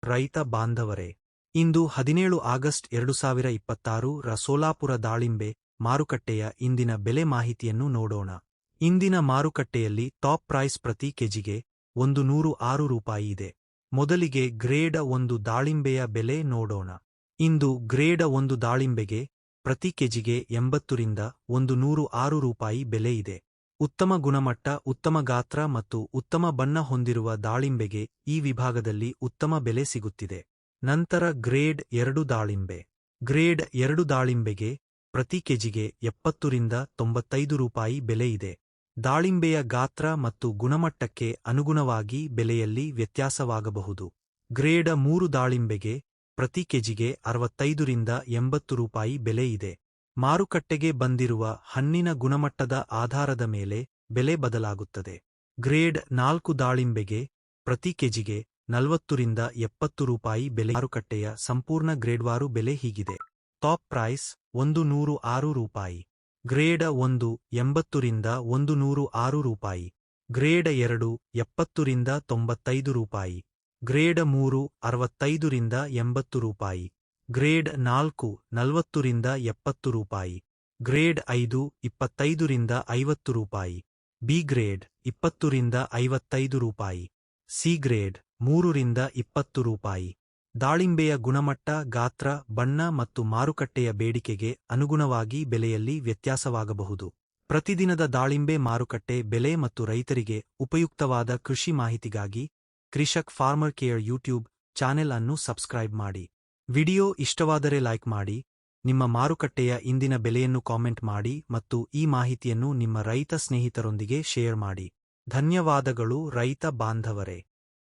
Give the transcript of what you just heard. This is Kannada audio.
ರೈತ ಬಾಂಧವರೇ, ಇಂದು 17 ಆಗಸ್ಟ್ 2026 ರ ಸೋಲಾಪುರ ದಾಳಿಂಬೆ ಮಾರುಕಟ್ಟೆಯ ಇಂದಿನ ಬೆಲೆ ಮಾಹಿತಿಯನ್ನು ನೋಡೋಣ. ಇಂದಿನ ಮಾರುಕಟ್ಟೆಯಲ್ಲಿ ಟಾಪ್ ಪ್ರೈಸ್ ಪ್ರತಿ ಕೆಜಿಗೆ 106 ರೂಪಾಯಿ ಇದೆ. ಮೊದಲಿಗೆ ಗ್ರೇಡ್ 1 ದಾಳಿಂಬೆಯ ಬೆಲೆ ನೋಡೋಣ. ಇಂದು ಗ್ರೇಡ್ 1 ದಾಳಿಂಬೆಗೆ ಪ್ರತಿ ಕೆಜಿಗೆ 80 ರಿಂದ 106 ರೂಪಾಯಿ ಬೆಲೆ ಇದೆ. ಉತ್ತಮ ಗುಣಮಟ್ಟ, ಉತ್ತಮ ಗಾತ್ರ ಮತ್ತು ಉತ್ತಮ ಬಣ್ಣ ಹೊಂದಿರುವ ದಾಳಿಂಬೆಗೆ ಈ ವಿಭಾಗದಲ್ಲಿ ಉತ್ತಮ ಬೆಲೆ ಸಿಗುತ್ತಿದೆ. ನಂತರ ಗ್ರೇಡ್ 2 ದಾಳಿಂಬೆ. ಗ್ರೇಡ್ 2 ದಾಳಿಂಬೆಗೆ ಪ್ರತಿ ಕೆಜಿಗೆ 70 ರಿಂದ 95 ರೂಪಾಯಿ ಬೆಲೆ ಇದೆ. ದಾಳಿಂಬೆಯ ಗಾತ್ರ ಮತ್ತು ಗುಣಮಟ್ಟಕ್ಕೆ ಅನುಗುಣವಾಗಿ ಬೆಲೆಯಲ್ಲಿ ವ್ಯತ್ಯಾಸವಾಗಬಹುದು. ಗ್ರೇಡ್ 3 ದಾಳಿಂಬೆಗೆ ಪ್ರತಿ ಕೆಜಿಗೆ 65 ರಿಂದ 80 ರೂಪಾಯಿ ಬೆಲೆ ಇದೆ. ಮಾರುಕಟ್ಟೆಗೆ ಬಂದಿರುವ ಹಣ್ಣಿನ ಗುಣಮಟ್ಟದ ಆಧಾರದ ಮೇಲೆ ಬೆಲೆ ಬದಲಾಗುತ್ತದೆ. ಗ್ರೇಡ್ 4 ದಾಳಿಂಬೆಗೆ ಪ್ರತಿ ಕೆಜಿಗೆ 40 ರಿಂದ 70 ರೂಪಾಯಿ ಬೆಲೆ. ಮಾರುಕಟ್ಟೆಯ ಸಂಪೂರ್ಣ ಗ್ರೇಡ್ವಾರು ಬೆಲೆ ಹೀಗಿದೆ. ಟಾಪ್ ಪ್ರೈಸ್ 106 ರೂಪಾಯಿ. ಗ್ರೇಡ್ 1 80 ರಿಂದ 106 ರೂಪಾಯಿ. ಗ್ರೇಡ್ 2 70 ರಿಂದ 95 ರೂಪಾಯಿ. ಗ್ರೇಡ್ 3 65 ರಿಂದ 80 ರೂಪಾಯಿ. ಗ್ರೇಡ್ 4 40 ರಿಂದ 70 ರೂಪಾಯಿ. ಗ್ರೇಡ್ 5 25 ರಿಂದ 50 ರೂಪಾಯಿ. ಬಿ ಗ್ರೇಡ್ 20 ರಿಂದ 55 ರೂಪಾಯಿ. ಸಿ ಗ್ರೇಡ್ 3 ರಿಂದ 20 ರೂಪಾಯಿ. ದಾಳಿಂಬೆಯ ಗುಣಮಟ್ಟ, ಗಾತ್ರ, ಬಣ್ಣ ಮತ್ತು ಮಾರುಕಟ್ಟೆಯ ಬೇಡಿಕೆಗೆ ಅನುಗುಣವಾಗಿ ಬೆಲೆಯಲ್ಲಿ ವ್ಯತ್ಯಾಸವಾಗಬಹುದು. ಪ್ರತಿದಿನದ ದಾಳಿಂಬೆ ಮಾರುಕಟ್ಟೆ ಬೆಲೆ ಮತ್ತು ರೈತರಿಗೆ ಉಪಯುಕ್ತವಾದ ಕೃಷಿ ಮಾಹಿತಿಗಾಗಿ Krishak farmer care YouTube channel ಅನ್ನು ಸಬ್ಸ್ಕ್ರೈಬ್ ಮಾಡಿ. ವಿಡಿಯೋ ಇಷ್ಟವಾದರೆ ಲೈಕ್ ಮಾಡಿ, ನಿಮ್ಮ ಮಾರುಕಟ್ಟೆಯ ಇಂದಿನ ಬೆಲೆಯನ್ನು ಕಾಮೆಂಟ್ ಮಾಡಿ ಮತ್ತು ಈ ಮಾಹಿತಿಯನ್ನು ನಿಮ್ಮ ರೈತ ಸ್ನೇಹಿತರೊಂದಿಗೆ ಶೇರ್ ಮಾಡಿ. ಧನ್ಯವಾದಗಳು ರೈತ ಬಾಂಧವರೇ.